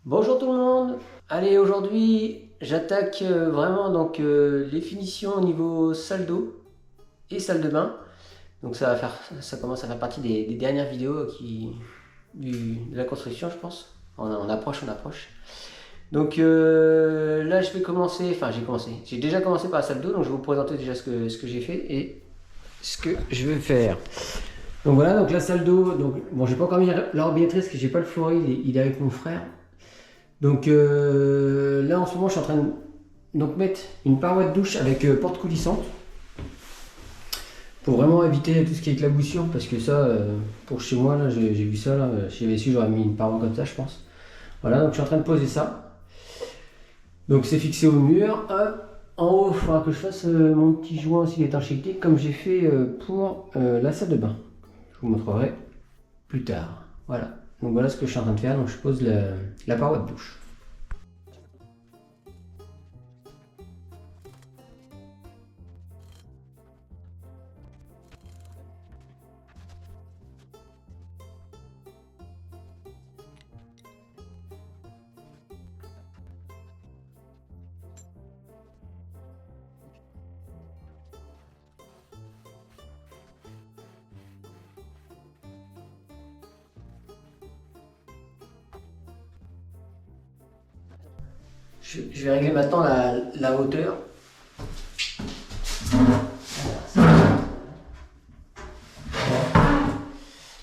Bonjour tout le monde. Allez, aujourd'hui j'attaque vraiment les finitions au niveau salle d'eau et salle de bain. Donc ça commence à faire partie des dernières vidéos de la construction, je pense. On approche, on approche. Donc là je vais commencer, enfin j'ai commencé, j'ai déjà commencé par la salle d'eau, donc je vais vous présenter déjà ce que j'ai fait et ce que je vais faire. Donc voilà, donc la salle d'eau, donc bon j'ai pas encore mis l'ordinatrice parce que j'ai pas le forêt, il est avec mon frère. Donc là en ce moment je suis en train de mettre une paroi de douche avec porte coulissante pour vraiment éviter tout ce qui est éclaboussure parce que ça pour chez moi là j'ai vu ça là, si j'avais su j'aurais mis une paroi comme ça je pense. Voilà, donc je suis en train de poser ça. Donc c'est fixé au mur. Hop. En haut, il faudra que je fasse mon petit joint aussi d'étanchéité comme j'ai fait pour la salle de bain. Je vous montrerai plus tard. Voilà. Donc voilà ce que je suis en train de faire. Donc je pose la paroi de douche. Je vais régler maintenant la hauteur.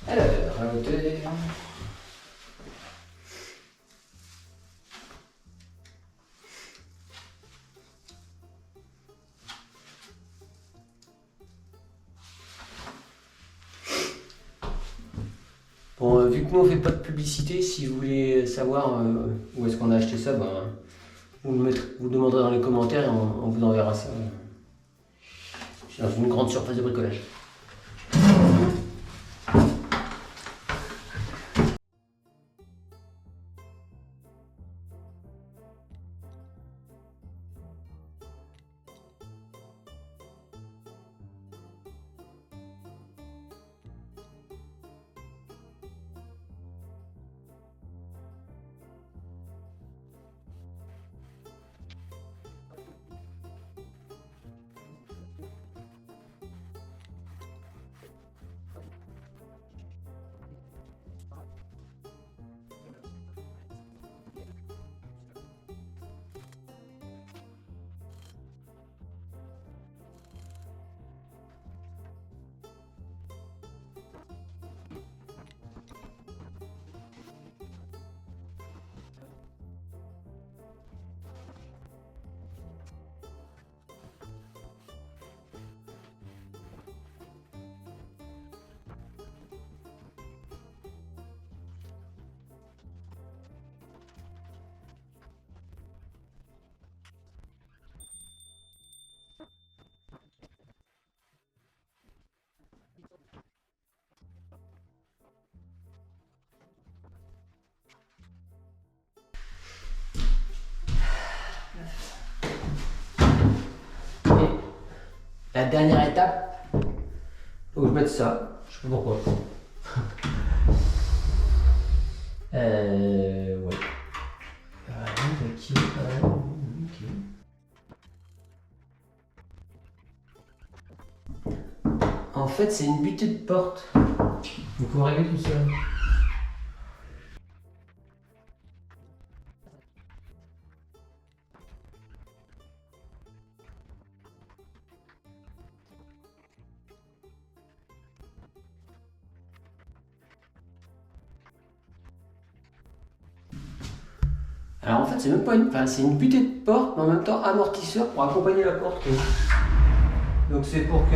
Alors, la hauteur. Bon, vu que nous on fait pas de publicité, si vous voulez savoir où est-ce qu'on a acheté ça, ben, vous demanderez dans les commentaires et on vous enverra ça. C'est dans une grande surface de bricolage. Et la dernière étape, faut que je mette ça. Je sais pas pourquoi. Ouais. Ok. En fait, c'est une butée de porte. Vous pouvez régler tout seul. Alors en fait, c'est même pas une, enfin, c'est une butée de porte, mais en même temps amortisseur pour accompagner la porte. Quoi. Donc c'est pour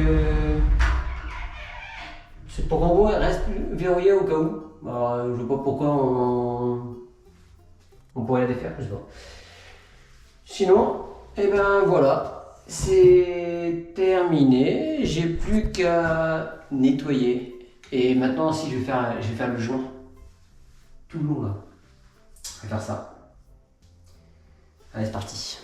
qu'en gros elle reste verrouillée au cas où. Alors, je vois pas pourquoi on pourrait la défaire, je sais pas. Sinon, et ben voilà, c'est terminé. J'ai plus qu'à nettoyer. Et maintenant, si je vais faire le joint tout le long là. Je vais faire ça. Allez, c'est parti.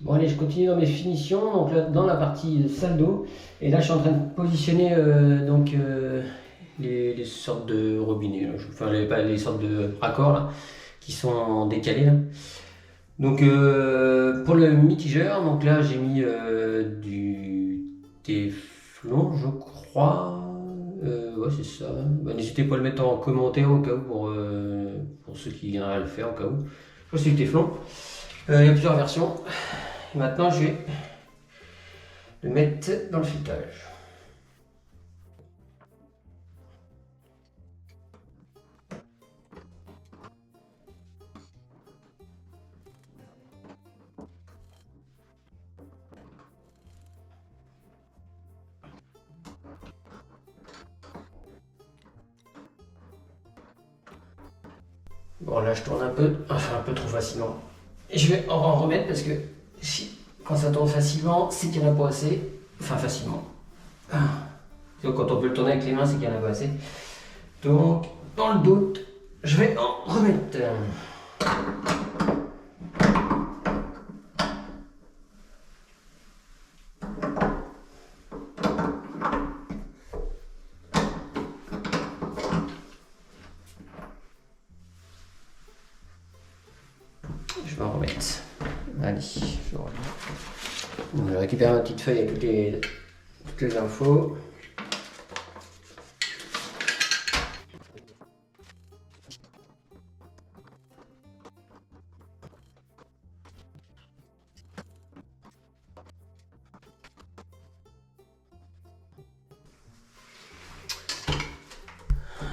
Bon allez, je continue dans mes finitions, donc là dans la partie salle d'eau, et là je suis en train de positionner les sortes de robinets, là. Enfin les sortes de raccords là, qui sont décalés là. Donc pour le mitigeur, donc là j'ai mis du téflon je crois, ouais c'est ça. Bah, n'hésitez pas à le mettre en commentaire au cas où pour ceux qui viendraient à le faire au cas où. Je crois que c'est du téflon, il y a plusieurs versions. Et maintenant, je vais le mettre dans le filetage. Bon, là, je tourne un peu, enfin un peu trop facilement. Et je vais en remettre parce que si, quand ça tourne facilement, c'est qu'il n'y en a pas assez. Enfin, facilement. Donc, quand on peut le tourner avec les mains, c'est qu'il n'y en a pas assez. Donc, dans le doute, je vais en remettre. Je vais en remettre. Allez, je remets. Je récupère ma petite feuille avec toutes les infos.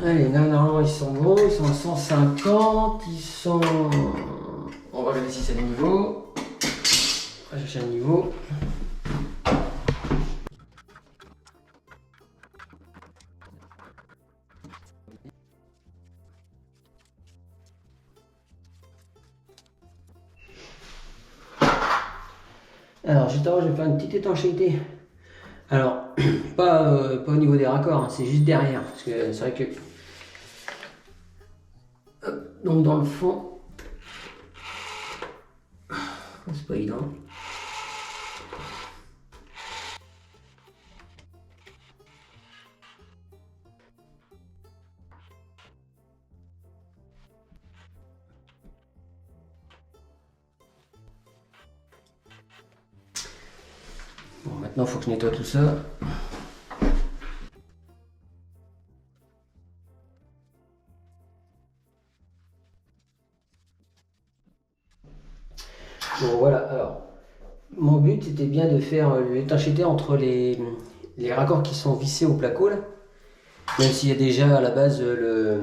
Allez, là, normalement, ils sont bons, ils sont à 150, ils sont... On va lever si c'est le niveau. On va chercher un niveau. Alors, juste avant, je vais faire une petite étanchéité. Alors, pas au niveau des raccords, hein, c'est juste derrière. Parce que c'est vrai que... Hop, donc dans le fond... C'est pas évident. Bon, maintenant, il faut que je nettoie tout ça. Bon, voilà, alors... Mon but, c'était bien de faire l'étanchéité entre les raccords qui sont vissés au placo, là. Même s'il y a déjà à la base le,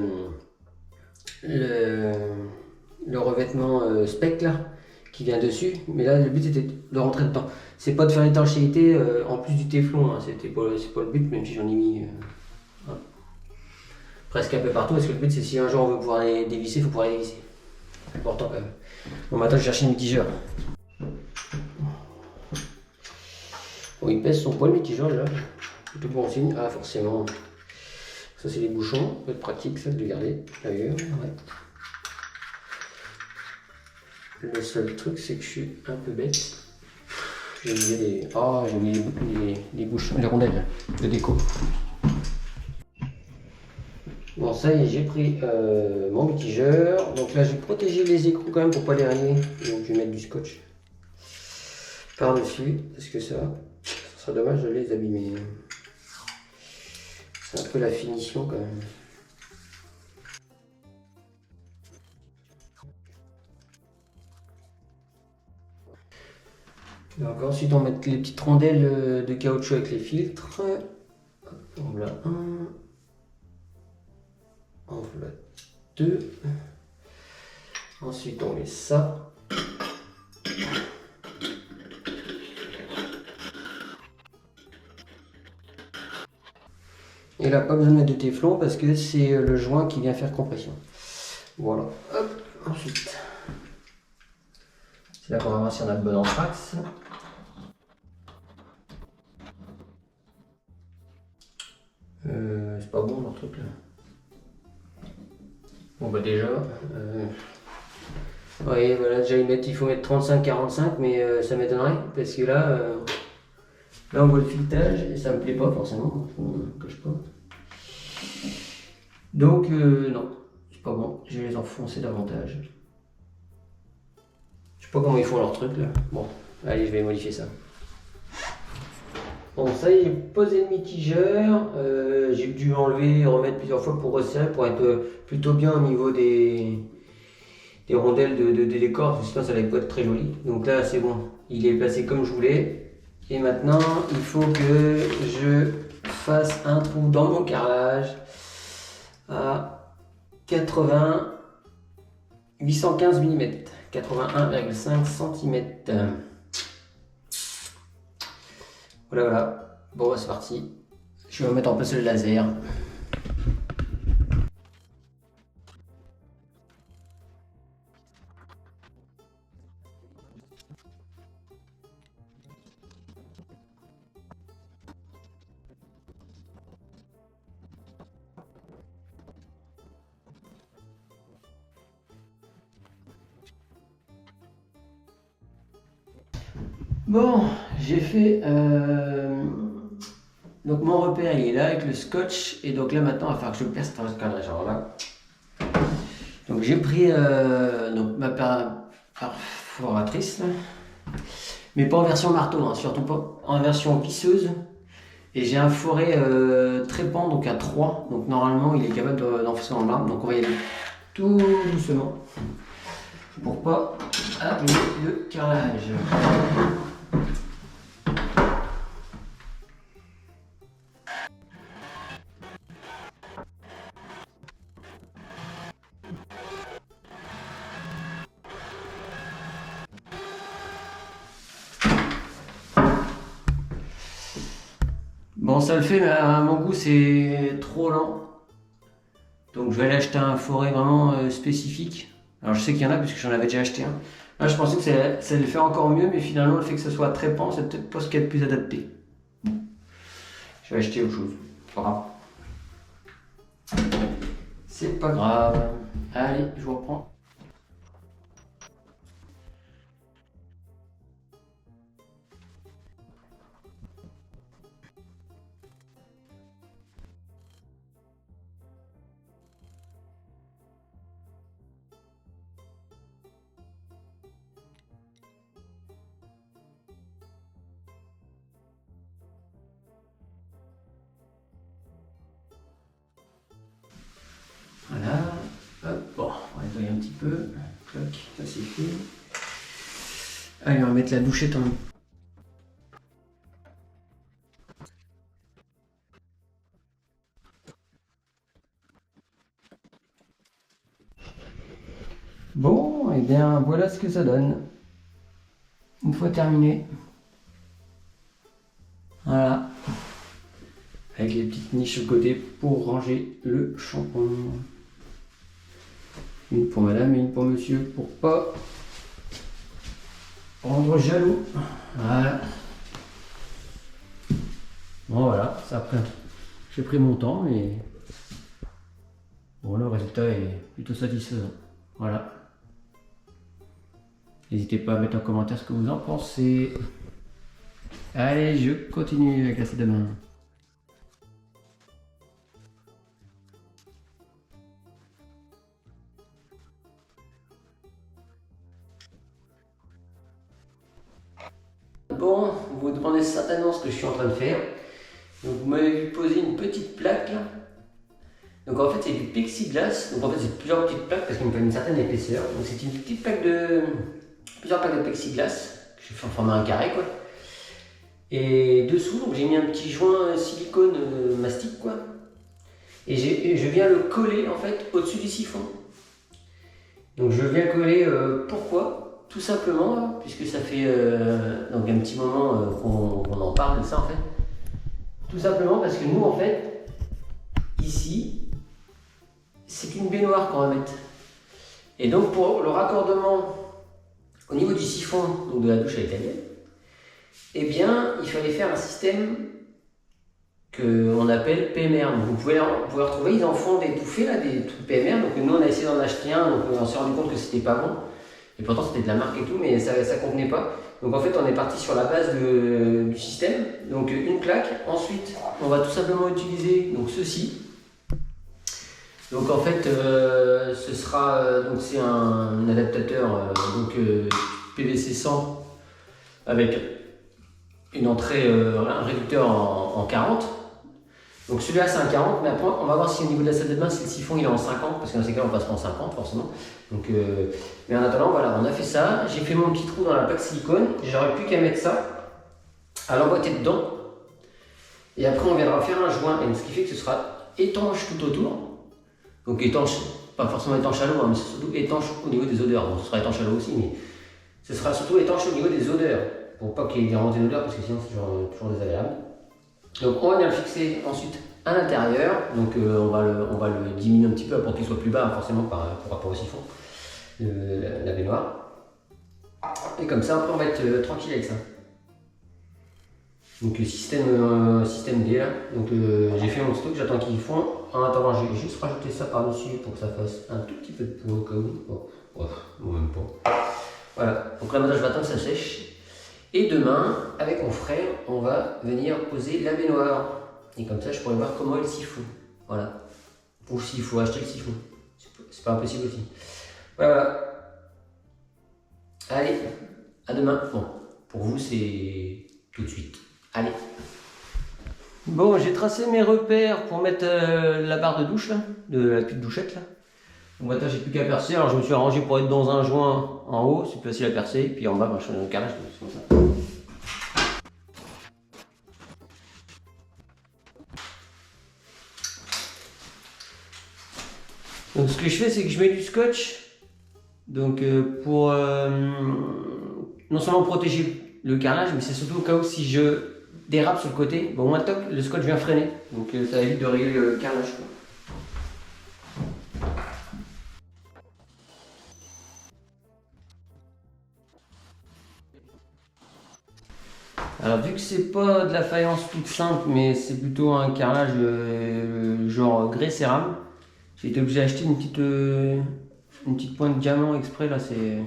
le revêtement spec là qui vient dessus, mais là le but était de rentrer dedans. C'est pas de faire l'étanchéité en plus du téflon, hein. C'est pas le but, même si j'en ai mis presque un peu partout, parce que le but c'est si un jour on veut pouvoir les dévisser, il faut pouvoir les dévisser. C'est important quand même. Bon, maintenant je cherche un mitigeur. Bon, il pèse son poids le mitigeur là, plutôt bon signe. Ah forcément, ça c'est les bouchons, ça peut être pratique ça de les garder ailleurs. Ouais. Le seul truc, c'est que je suis un peu bête. J'ai oublié les bouchons, les rondelles de déco. Bon, ça y est, j'ai pris mon mitigeur. Donc là, je vais protéger les écrous quand même pour pas les rayer. Donc je vais mettre du scotch par-dessus, parce que ça serait dommage de les abîmer. C'est un peu la finition quand même. Donc ensuite on met les petites rondelles de caoutchouc avec les filtres. Hop, en voilà un. En voilà deux. Ensuite on met ça. Et là pas besoin de mettre de téflon parce que c'est le joint qui vient faire compression. Voilà. Hop. Ensuite. C'est là qu'on va voir si on a le bon anthrax. C'est pas bon leur truc là. Bon bah déjà, Ouais, voilà, déjà il faut mettre 35-45, mais ça m'étonnerait parce que là on voit le filetage et ça me plaît pas forcément, je ne cache pas. Donc non, c'est pas bon, je vais les enfoncer davantage. Je sais pas comment ils font leur truc là. Bon, allez, je vais modifier ça. Bon, ça y est, j'ai posé le mitigeur. J'ai dû enlever et remettre plusieurs fois pour resserrer, pour être plutôt bien au niveau des rondelles de décor, parce que sinon ça allait pas être très joli. Donc là, c'est bon, il est placé comme je voulais. Et maintenant, il faut que je fasse un trou dans mon carrelage à 815 mm, 81,5 cm. Voilà, voilà. Bon, c'est parti. Je vais mettre en place le laser. Bon, j'ai fait... Donc mon repère il est là avec le scotch et donc là maintenant il va falloir que je perce dans ce cadre genre là. Donc j'ai pris donc ma perforatrice là, mais pas en version marteau, hein, surtout pas en version visseuse. Et j'ai un foret trépant donc à 3, donc normalement il est capable d'enfoncer dans le marbre. Donc on va y aller tout doucement pour pas abîmer le carrelage. Bon, ça le fait, mais à mon goût, c'est trop lent. Donc, je vais aller acheter un foret vraiment spécifique. Alors, je sais qu'il y en a, puisque j'en avais déjà acheté un. Là, je pensais que ça allait le faire encore mieux, mais finalement, le fait que ça soit trépant, c'est peut-être pas ce qu'il y a de plus adapté. Bon, je vais acheter autre chose. C'est pas grave. C'est pas grave. Allez, je vous reprends. Voilà. Hop, bon, on va nettoyer un petit peu. Clac, ça c'est fait. Allez, on va mettre la douchette en. Bon, et bien voilà ce que ça donne. Une fois terminé. Voilà. Avec les petites niches au côté pour ranger le shampoing. Une pour madame et une pour monsieur pour pas rendre jaloux. Voilà. Bon voilà, ça après. J'ai pris mon temps mais bon le résultat est plutôt satisfaisant. Voilà. N'hésitez pas à mettre en commentaire ce que vous en pensez. Allez, je continue avec la salle de bain. Bon, vous vous demandez certainement ce que je suis en train de faire. Donc vous m'avez vu poser une petite plaque là. Donc en fait c'est du plexiglas. Donc en fait c'est plusieurs petites plaques parce qu'il me faut une certaine épaisseur. Donc c'est une petite plaque plusieurs plaques de plexiglas que je fais en format un carré quoi. Et dessous donc j'ai mis un petit joint silicone mastic quoi. Et je viens le coller en fait au-dessus du siphon. Donc je viens coller pourquoi? Tout simplement, là, puisque ça fait donc un petit moment qu'on en parle de ça en fait. Tout simplement parce que nous en fait, ici, c'est une baignoire qu'on va mettre. Et donc pour le raccordement au niveau du siphon, donc de la douche à l'italienne, eh bien il fallait faire un système qu'on appelle PMR. Donc vous pouvez retrouver, ils en font des tout faits là, des trucs PMR. Donc nous on a essayé d'en acheter un, donc on s'est rendu compte que c'était pas bon. Et pourtant c'était de la marque et tout, mais ça convenait pas. Donc en fait on est parti sur la base du système, donc une plaque. Ensuite on va tout simplement utiliser donc ceci. Donc en fait ce sera donc c'est un adaptateur PVC 100 avec une entrée, un réducteur en 40. Donc celui-là c'est un 40, mais après on va voir si au niveau de la salle de bain, si le siphon il est en 50, parce que dans ces cas on passera en 50 forcément. Donc, mais en attendant, voilà, on a fait ça. J'ai fait mon petit trou dans la plaque silicone. J'aurais plus qu'à mettre ça, à l'emboîter dedans. Et après on viendra faire un joint, et ce qui fait que ce sera étanche tout autour. Donc étanche, pas forcément étanche à l'eau, hein, mais c'est surtout étanche au niveau des odeurs. Bon, ce sera étanche à l'eau aussi, mais ce sera surtout étanche au niveau des odeurs, pour pas qu'il y ait des remontées d'odeurs, parce que sinon c'est toujours désagréable. Donc on va venir le fixer ensuite à l'intérieur, donc on va le diminuer un petit peu pour qu'il soit plus bas, forcément par rapport au siphon, la baignoire. Et comme ça après on va être tranquille avec ça. Donc système D là, donc j'ai fait mon stock, j'attends qu'il fond. En attendant je vais juste rajouter ça par dessus pour que ça fasse un tout petit peu de peau au cas où. Bon, ou même pas. Voilà, donc là maintenant je vais attendre que ça sèche. Et demain, avec mon frère, on va venir poser la baignoire. Et comme ça, je pourrai voir comment est le siphon. Voilà. Ou s'il faut acheter le siphon. C'est pas impossible aussi. Voilà. Allez, à demain. Bon, pour vous, c'est tout de suite. Allez. Bon, j'ai tracé mes repères pour mettre la barre de douche, là, de la petite douchette, là. Donc maintenant, j'ai plus qu'à percer. Alors, je me suis arrangé pour être dans un joint en haut, c'est plus facile à percer. Puis en bas, je suis dans le carrelage, comme ça. Donc ce que je fais, c'est que je mets du scotch, donc pour non seulement protéger le carrelage, mais c'est surtout au cas où si je dérape sur le côté, bon, au moins toc, le scotch vient freiner, donc ça évite de régler le carrelage. Alors vu que c'est pas de la faïence toute simple, mais c'est plutôt un carrelage genre grès cérame, j'ai été obligé d'acheter une petite pointe de diamant exprès là. C'est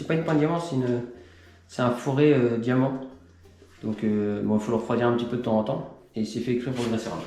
pas une pointe de diamant, c'est un fourré diamant. Donc bon, il faut le refroidir un petit peu de temps en temps. Et c'est fait exprès pour le grès cérame.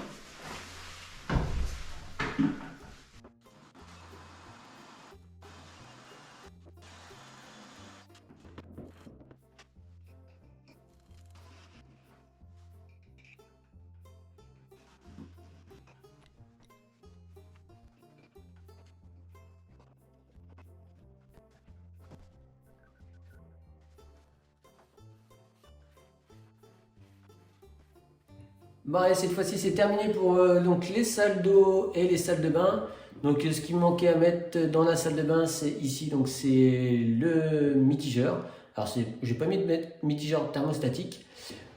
Bon, et cette fois-ci, c'est terminé pour donc les salles d'eau et les salles de bain. Donc, ce qui me manquait à mettre dans la salle de bain, c'est ici, donc c'est le mitigeur. Alors, j'ai pas mis de mitigeur thermostatique,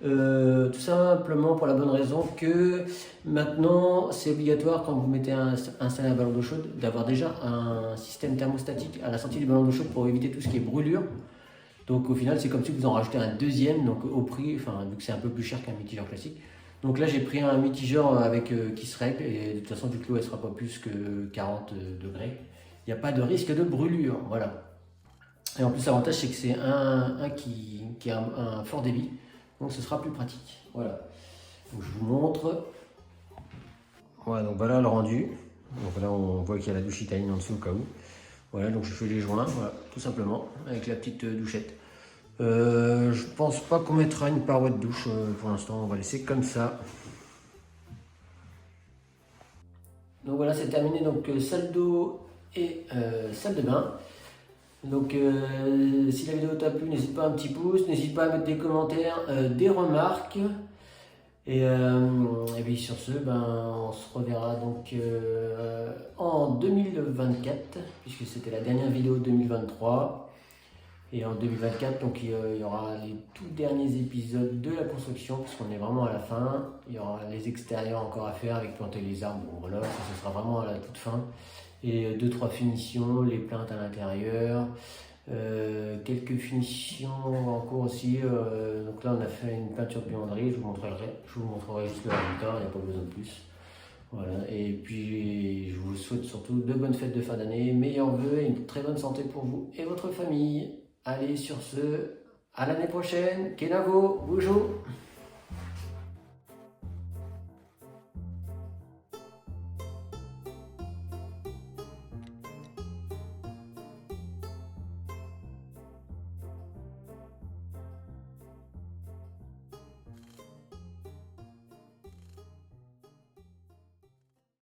tout simplement pour la bonne raison que maintenant, c'est obligatoire quand vous mettez installer un ballon d'eau chaude d'avoir déjà un système thermostatique à la sortie du ballon d'eau chaude pour éviter tout ce qui est brûlure. Donc, au final, c'est comme si vous en rajoutez un deuxième, donc au prix, enfin, vu que c'est un peu plus cher qu'un mitigeur classique. Donc là j'ai pris un mitigeur qui se règle et de toute façon vu que l'eau ne sera pas plus que 40 degrés, il n'y a pas de risque de brûlure, voilà. Et en plus l'avantage c'est que c'est un qui a un fort débit, donc ce sera plus pratique, voilà. Donc je vous montre. Voilà, donc voilà le rendu. Donc là on voit qu'il y a la douche italienne en dessous au cas où. Voilà, donc je fais les joints, voilà, tout simplement, avec la petite douchette. Je pense pas qu'on mettra une paroi de douche pour l'instant, on va laisser comme ça. Donc voilà, c'est terminé, donc salle d'eau et salle de bain. Donc si la vidéo t'a plu, n'hésite pas à un petit pouce, n'hésite pas à mettre des commentaires, des remarques. Et puis sur ce, on se reverra donc en 2024, puisque c'était la dernière vidéo de 2023. Et en 2024, donc il y aura les tout derniers épisodes de la construction, puisqu'on est vraiment à la fin. Il y aura les extérieurs encore à faire avec planter les arbres. Bon voilà, ça ce sera vraiment à la toute fin. Et 2-3 finitions, les plaintes à l'intérieur, quelques finitions en cours aussi. Donc là on a fait une peinture de buanderie, je vous montrerai juste le résultat, il n'y a pas besoin de plus. Voilà, et puis je vous souhaite surtout de bonnes fêtes de fin d'année, meilleurs vœux et une très bonne santé pour vous et votre famille. Allez, sur ce, à l'année prochaine. Kenavo, bonjour.